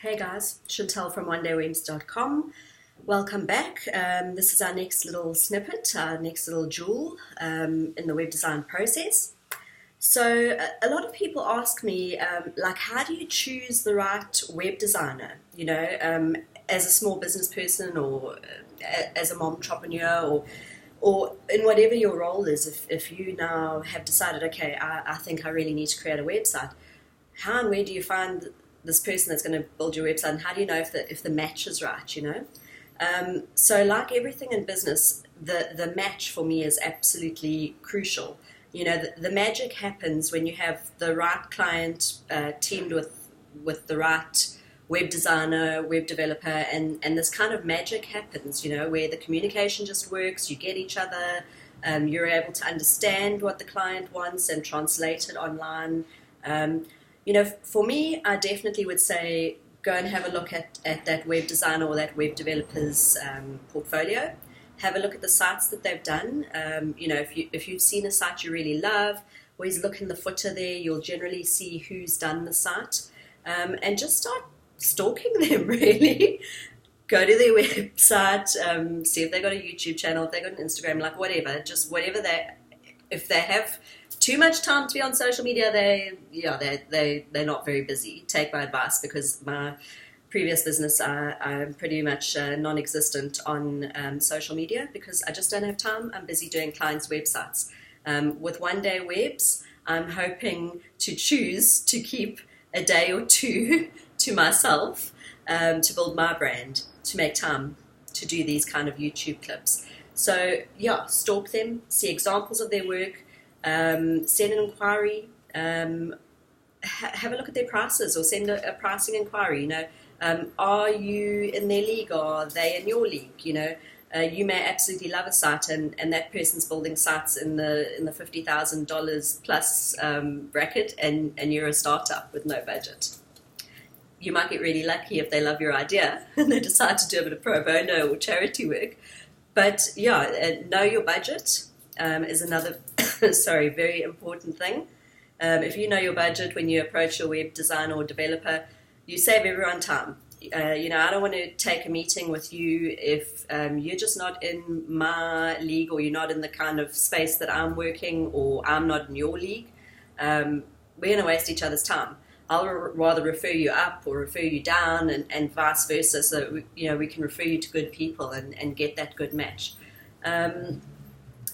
Hey guys, Chantel from OneDayWebs.com. Welcome back. This is our next little snippet, our next little jewel in the web design process. So a lot of people ask me, how do you choose the right web designer? As a small business person or as a mom entrepreneur or in whatever your role is. If you now have decided, okay, I think I really need to create a website, how and where do you find this person that's going to build your website, and how do you know if the match is right? So like everything in business, the match for me is absolutely crucial. The magic happens when you have the right client teamed with the right web designer, web developer, and this kind of magic happens, where the communication just works, you get each other, you're able to understand what the client wants and translate it online. For me, I definitely would say go and have a look at that web designer or that web developer's portfolio. Have a look at the sites that they've done. If you've seen a site you really love, always look in the footer there. You'll generally see who's done the site. And just start stalking them, really. Go to their website, see if they've got a YouTube channel, if they've got an Instagram, whatever. Just whatever if they have too much time to be on social media, they're not very busy. Take my advice, because my previous business, I'm pretty much non-existent on social media because I just don't have time. I'm busy doing clients' websites. With One Day Webs, I'm hoping to choose to keep a day or two to myself to build my brand, to make time to do these kind of YouTube clips. So stalk them, see examples of their work, send an inquiry, have a look at their prices, or send a pricing inquiry. Are you in their league, or are they in your league? You may absolutely love a site, and that person's building sites in the $50,000 plus bracket, and you're a startup with no budget. You might get really lucky if they love your idea and they decide to do a bit of pro bono or charity work. But know your budget is another very important thing. If you know your budget when you approach your web designer or developer, you save everyone time. I don't want to take a meeting with you if you're just not in my league, or you're not in the kind of space that I'm working, or I'm not in your league. We're going to waste each other's time. I'll rather refer you up or refer you down, and vice versa, so we can refer you to good people and get that good match.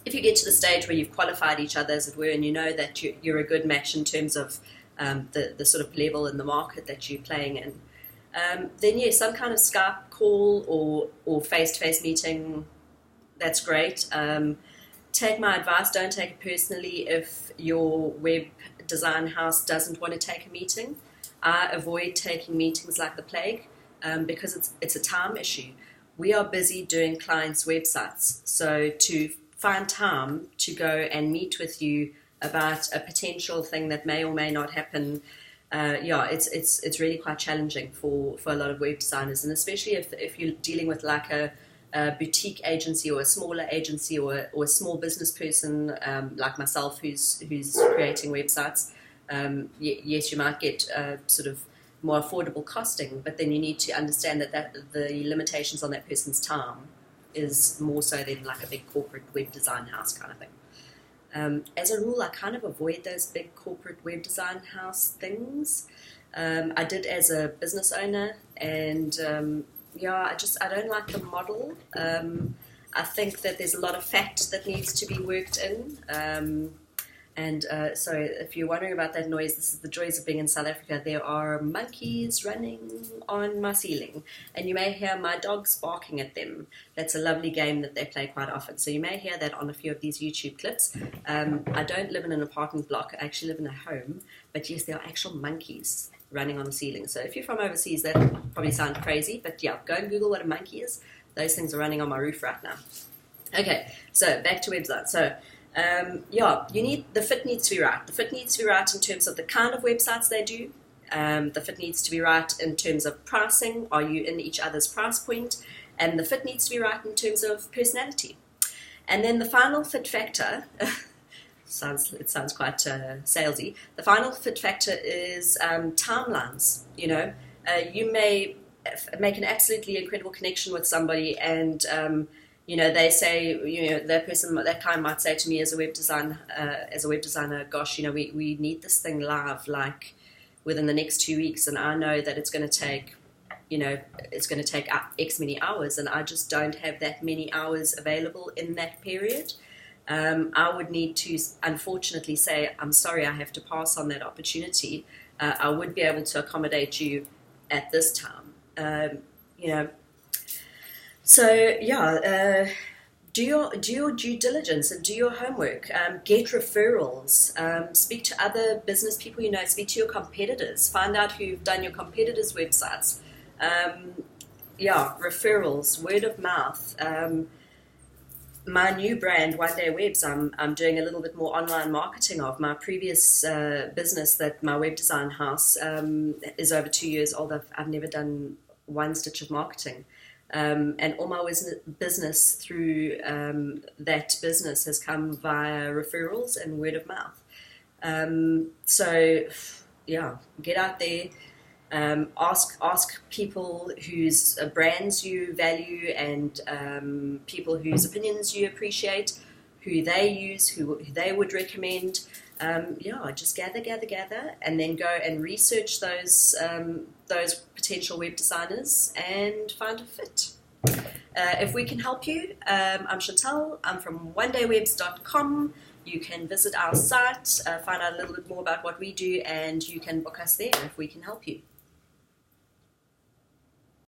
If you get to the stage where you've qualified each other, as it were, and you know that you're a good match in terms of the sort of level in the market that you're playing in, then some kind of Skype call or face-to-face meeting, that's great. Take my advice, don't take it personally if your web design house doesn't want to take a meeting. I avoid taking meetings like the plague because it's a time issue. We are busy doing clients' websites, so to find time to go and meet with you about a potential thing that may or may not happen, it's really quite challenging for a lot of web designers, and especially if you're dealing with like a boutique agency or a smaller agency or a small business person like myself who's creating websites. Yes, you might get sort of more affordable costing, but then you need to understand that the limitations on that person's time is more so than like a big corporate web design house kind of thing. As a rule, I kind of avoid those big corporate web design house things. I did as a business owner, and I don't like the model. I think that there's a lot of fact that needs to be worked in. So if you're wondering about that noise, this is the joys of being in South Africa. There are monkeys running on my ceiling, and you may hear my dogs barking at them. That's a lovely game that they play quite often. So you may hear that on a few of these YouTube clips. I don't live in an apartment block. I actually live in a home. But yes, there are actual monkeys running on the ceiling. So if you're from overseas, that probably sounds crazy. But go and Google what a monkey is. Those things are running on my roof right now. Okay, so back to websites. So you need, the fit needs to be right. The fit needs to be right in terms of the kind of websites they do. The fit needs to be right in terms of pricing. Are you in each other's price point? And the fit needs to be right in terms of personality. And then the final fit factor, it sounds quite salesy. The final fit factor is timelines. You may make an absolutely incredible connection with somebody, and they say, that client might say to me as a web designer, gosh, we need this thing live like within the next 2 weeks, and I know that it's going to take X many hours, and I just don't have that many hours available in that period. I would need to, unfortunately, say, I'm sorry, I have to pass on that opportunity. I would be able to accommodate you at this time. Do your due diligence and do your homework. Get referrals. Speak to other business people you know. Speak to your competitors. Find out who've done your competitors' websites. Referrals, word of mouth. My new brand, One Day Webs, I'm doing a little bit more online marketing of. My previous business, that my web design house, is over 2 years old. I've never done one stitch of marketing. And all my business through that business has come via referrals and word of mouth. Get out there. Ask people whose brands you value, and people whose opinions you appreciate, who they use, who they would recommend. Just gather, and then go and research those potential web designers and find a fit. If we can help you, I'm Chantel. I'm from onedaywebs.com. You can visit our site, find out a little bit more about what we do, and you can book us there if we can help you.